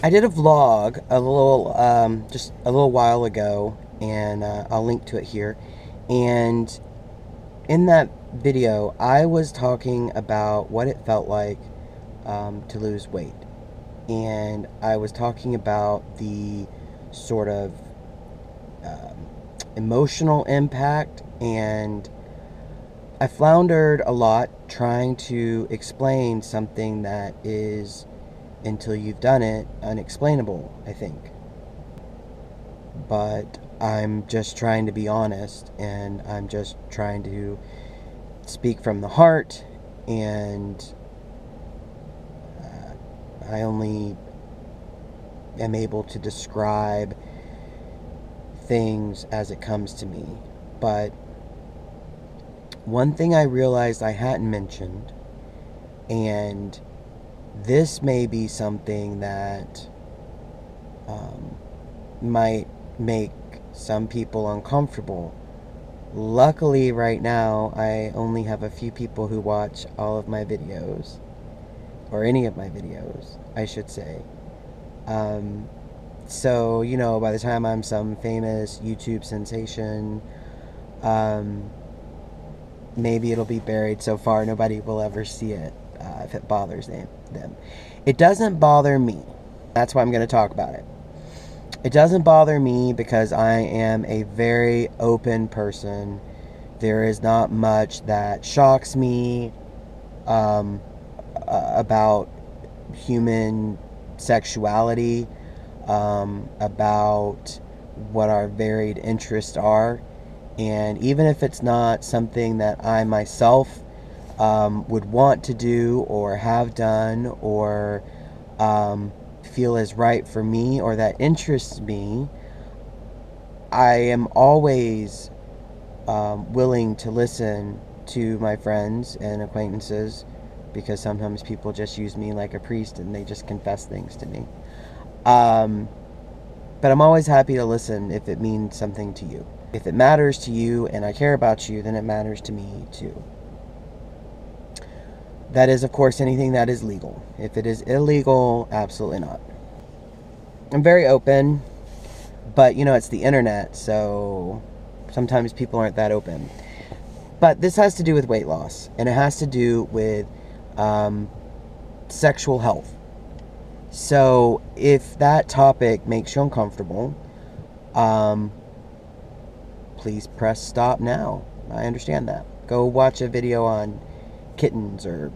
I did a vlog just a little while ago, and I'll link to it here. And in that video, I was talking about what it felt like to lose weight. And I was talking about the sort of emotional impact, and I floundered a lot trying to explain something that is, until you've done it, unexplainable, I think. But I'm just trying to be honest, and I'm just trying to speak from the heart, and I only am able to describe things as it comes to me. But one thing I realized I hadn't mentioned, and this may be something that might make some people uncomfortable. Luckily, right now, I only have a few people who watch all of my videos, or any of my videos, I should say. So, by the time I'm some famous YouTube sensation, maybe it'll be buried so far nobody will ever see it, if it bothers them. It doesn't bother me. That's why I'm going to talk about it. It doesn't bother me because I am a very open person. There is not much that shocks me about human sexuality, about what our varied interests are. And even if it's not something that I myself would want to do or have done or feel is right for me or that interests me, I am always willing to listen to my friends and acquaintances, because sometimes people just use me like a priest and they just confess things to me. But I'm always happy to listen if it means something to you. If it matters to you and I care about you, then it matters to me too. That is, of course, anything that is legal. If it is illegal, absolutely not. I'm very open, but it's the internet, so sometimes people aren't that open. But this has to do with weight loss, and it has to do with sexual health. So if that topic makes you uncomfortable, please press stop now. I understand that. Go watch a video on kittens or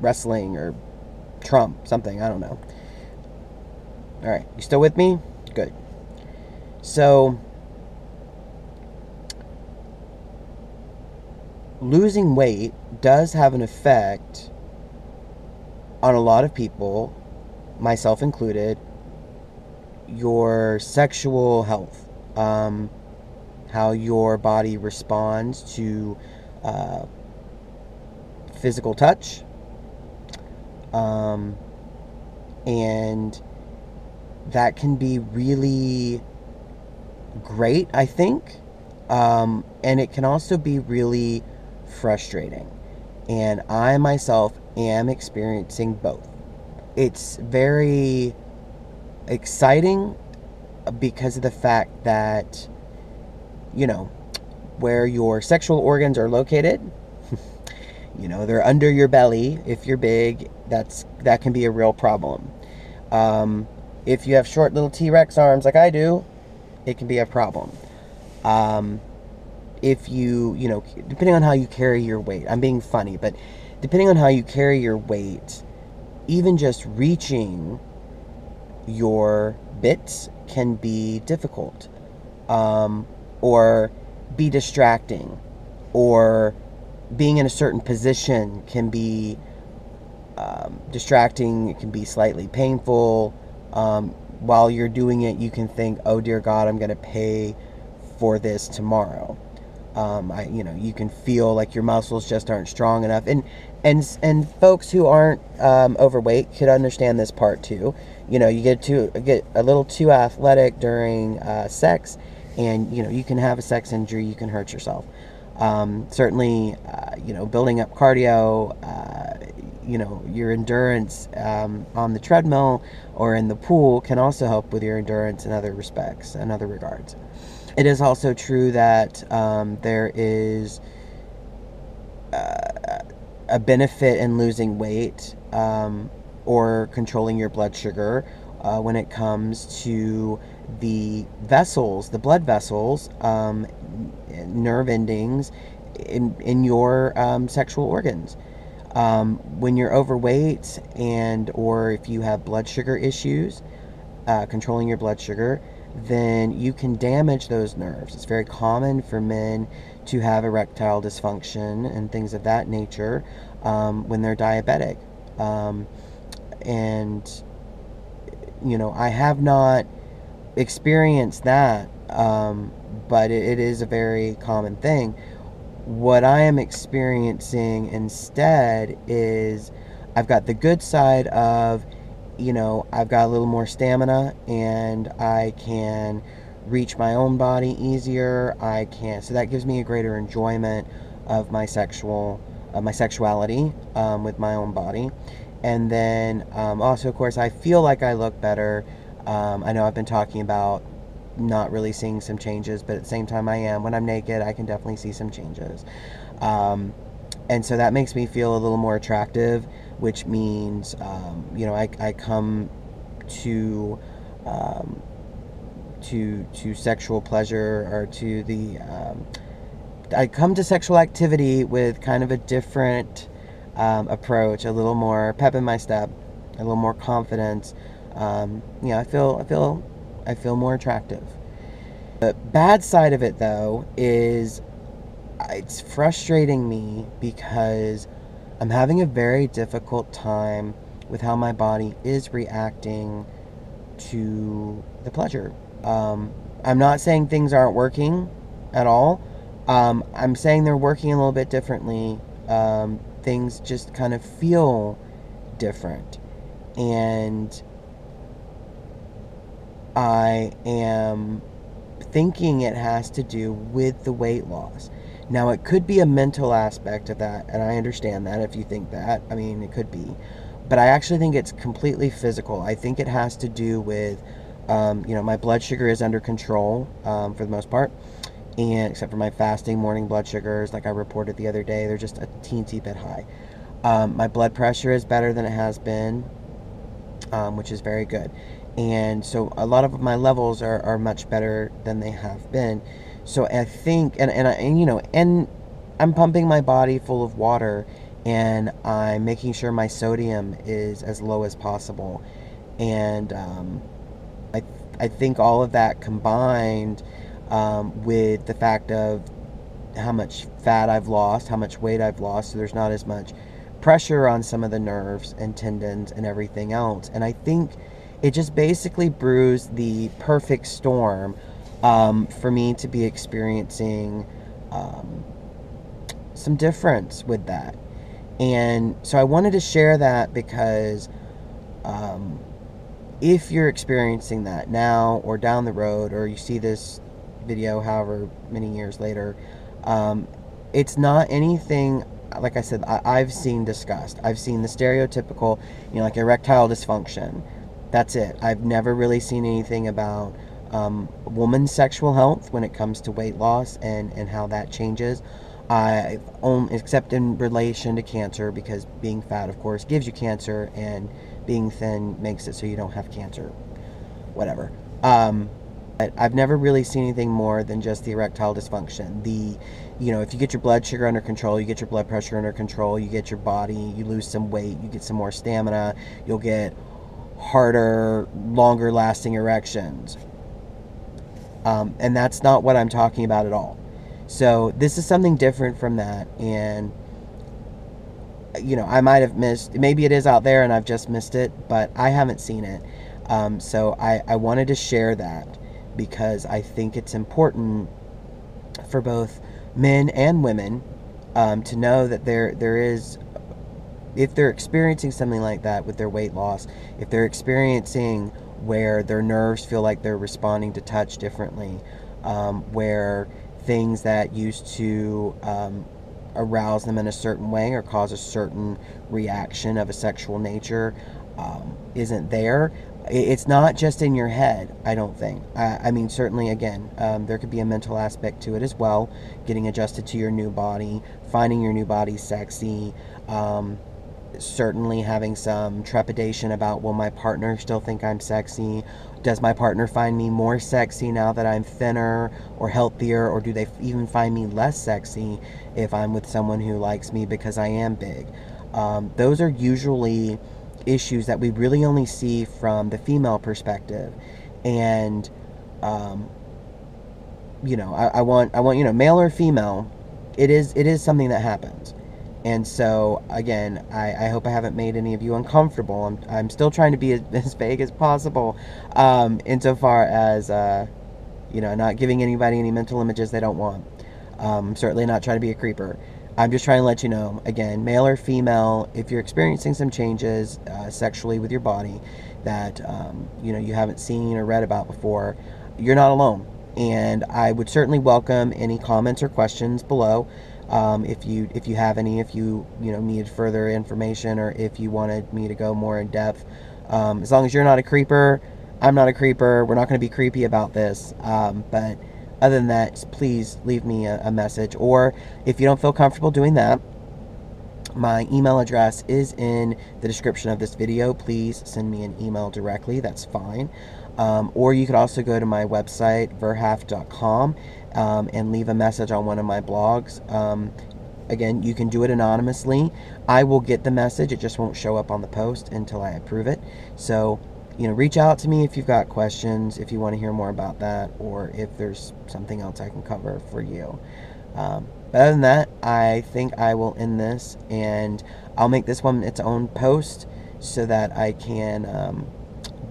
wrestling or Trump, something, I don't know. All right, you still with me? Good. So, losing weight does have an effect on a lot of people, myself included. Your sexual health, how your body responds to physical touch, and that can be really great, I think, and it can also be really frustrating, and I myself am experiencing both. It's very exciting because of the fact that where your sexual organs are located, they're under your belly. If you're big, that can be a real problem. If you have short little T-Rex arms like I do, it can be a problem. If you depending on how you carry your weight, I'm being funny, but depending on how you carry your weight, even just reaching your bits can be difficult, or be distracting, or being in a certain position can be distracting. It can be slightly painful. While you're doing it, you can think, oh dear God, I'm going to pay for this tomorrow. You can feel like your muscles just aren't strong enough, and folks who aren't overweight could understand this part too. You get a little too athletic during sex, and you can have a sex injury. You can hurt yourself. Certainly, building up cardio, your endurance on the treadmill or in the pool can also help with your endurance in other respects, in other regards. It is also true that there is a benefit in losing weight or controlling your blood sugar when it comes to the vessels, the blood vessels, nerve endings in your sexual organs. When you're overweight and or if you have blood sugar issues, controlling your blood sugar, then you can damage those nerves. It's very common for men to have erectile dysfunction and things of that nature when they're diabetic. And, I have not experienced that, but it is a very common thing. What I am experiencing instead is I've got the good side of, I've got a little more stamina and I can reach my own body easier. So that gives me a greater enjoyment of my sexuality with my own body. And then also, of course, I feel like I look better. I know I've been talking about not really seeing some changes, but at the same time I am. When I'm naked, I can definitely see some changes. And so that makes me feel a little more attractive, which means, I come to sexual pleasure or I come to sexual activity with kind of a different approach, a little more pep in my step, a little more confidence. I feel more attractive. The bad side of it, though, is it's frustrating me because I'm having a very difficult time with how my body is reacting to the pleasure. I'm not saying things aren't working at all. I'm saying they're working a little bit differently. Things just kind of feel different. And I am thinking it has to do with the weight loss. Now, it could be a mental aspect of that, and I understand that if you think that. I mean, it could be. But I actually think it's completely physical. I think it has to do with, my blood sugar is under control for the most part. And except for my fasting morning blood sugars, like I reported the other day, they're just a teensy bit high. My blood pressure is better than it has been, which is very good. And so a lot of my levels are much better than they have been. So I think, and I'm pumping my body full of water, and I'm making sure my sodium is as low as possible. And I think all of that combined with the fact of how much fat I've lost, how much weight I've lost, so there's not as much pressure on some of the nerves and tendons and everything else. And I think it just basically brews the perfect storm for me to be experiencing some difference with that. And so I wanted to share that because if you're experiencing that now or down the road, or you see this video however many years later, it's not anything, like I said, I've seen discussed. I've seen the stereotypical, like erectile dysfunction. That's it. I've never really seen anything about woman's sexual health when it comes to weight loss and how that changes. I've only, except in relation to cancer, because being fat, of course, gives you cancer, and being thin makes it so you don't have cancer. Whatever. But I've never really seen anything more than just the erectile dysfunction. If you get your blood sugar under control, you get your blood pressure under control, you get your body, you lose some weight, you get some more stamina, you'll get harder, longer lasting erections. And that's not what I'm talking about at all. So this is something different from that. And, I might have missed, maybe it is out there and I've just missed it, but I haven't seen it. So I wanted to share that because I think it's important for both men and women to know that there is, if they're experiencing something like that with their weight loss, if they're experiencing where their nerves feel like they're responding to touch differently, where things that used to arouse them in a certain way or cause a certain reaction of a sexual nature isn't there. It's not just in your head, I don't think. I mean, certainly, again, there could be a mental aspect to it as well. Getting adjusted to your new body, finding your new body sexy, certainly having some trepidation about, will my partner still think I'm sexy? Does my partner find me more sexy now that I'm thinner or healthier? Or do they even find me less sexy if I'm with someone who likes me because I am big? Those are usually issues that we really only see from the female perspective. And I want male or female, it is something that happens. And so again, I hope I haven't made any of you uncomfortable. I'm still trying to be as vague as possible, insofar as not giving anybody any mental images they don't want. Certainly not trying to be a creeper. I'm just trying to let you know, again, male or female, if you're experiencing some changes sexually with your body that you haven't seen or read about before, you're not alone. And I would certainly welcome any comments or questions below. If you have any, if you need further information, or if you wanted me to go more in depth, as long as you're not a creeper, I'm not a creeper. We're not going to be creepy about this. But other than that, please leave me a message. Or if you don't feel comfortable doing that, my email address is in the description of this video. Please send me an email directly. That's fine. Or you could also go to my website, verhaft.com, and leave a message on one of my blogs. Again, you can do it anonymously. I will get the message. It just won't show up on the post until I approve it. So, reach out to me if you've got questions, if you want to hear more about that, or if there's something else I can cover for you. But other than that, I think I will end this, and I'll make this one its own post so that I can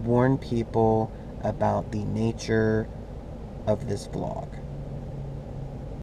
warn people about the nature of this vlog.